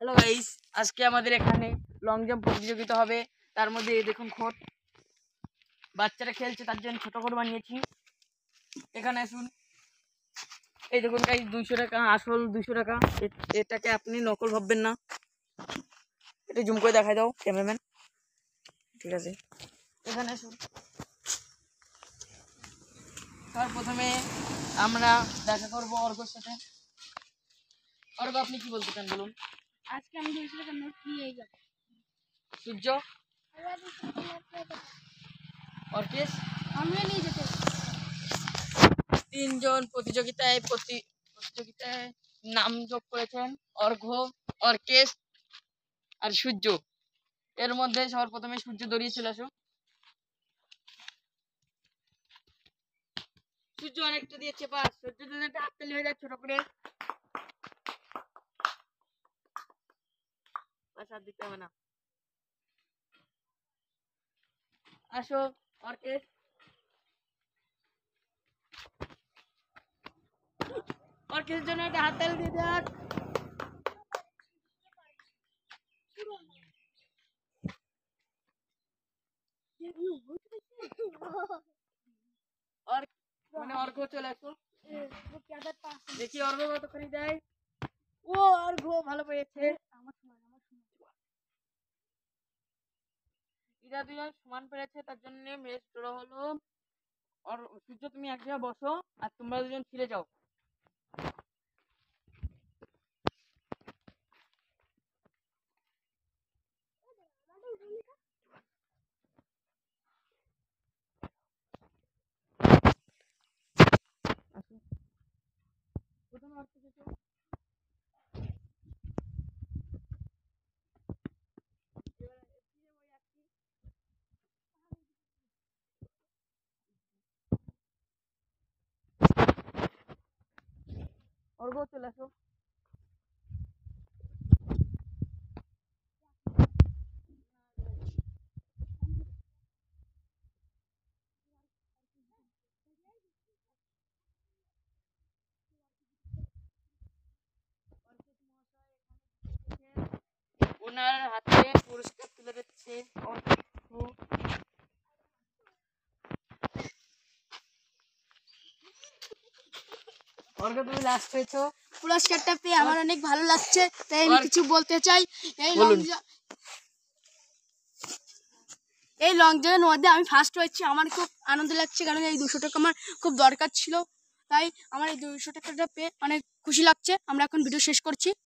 Hello guys, আজকে আমাদের এখানে লং জাম্প প্রতিযোগিতা হবে। তার মধ্যে এই দেখুন খোট, বাচ্চারা খেলছে তার জন্য ছোট খোট বানিয়েছি। এখানে আসুন, এই দেখুন গাইস 200 টাকা, আসল 200 টাকা। এটাকে আপনি নকল ভাববেন না। এটা জুম করে দেখাই দাও ক্যামেরাম্যান। ঠিক আছে, এখানে আসুন। প্রথমে আমরা দেখা করবো অর্ঘর সাথে। অর্ঘ, আপনি কি বলতে চান বলুন। আজকে আমি 200 টাকা নোট নিয়ে যাব। সূর্য, অর্কেশ, আমরা নিয়ে যেতে। তিনজন প্রতিযোগিতায় নাম যোগ করেছেন, অর্ঘ, অর্কেশ আর সূর্য। এর মধ্যে সবার প্রথমে সূর্য দড়িয়ে চলে আসো। সূর্য অনেকটা দিয়েছে, পাস। সূর্য জন্য একটা হাততালি হয়ে যায় ছোট করে। আর দিতে হবে না। আসো অর্কেশ। অর্কেশের জন্য একটা হাততালি দিয়ে দেখ। অর্ঘ চলে আসো। দেখি অর্ঘ কতখানি দেয়। ও অর্ঘ ভালো পেয়েছে। এরা দুজন সমান পেরেছে, তার জন্য ম্যাচ ড্র হলো। সূর্য, তুমি এক জায়গায় বসো আর তোমরা দুজন ফিরে যাও। প্রথমে অর্কেশ এসো। অর্ঘ চলে আসো। ওনার হাতে পুরস্কার তুলে দিচ্ছে অর্ঘ, তুমি লাস্ট হয়েছো। পুরস্কারটা পেয়ে আমার অনেক ভালো লাগছে, তাই আমি কিছু বলতে চাই। এই লং জাম্পের মধ্যে আমি ফার্স্ট হয়েছি। আমার খুব আনন্দ লাগছে, কারণ এই 200 টাকা আমার খুব দরকার ছিল। তাই আমার এই 200 টাকাটা পেয়ে অনেক খুশি লাগছে। আমরা এখন ভিডিও শেষ করছি।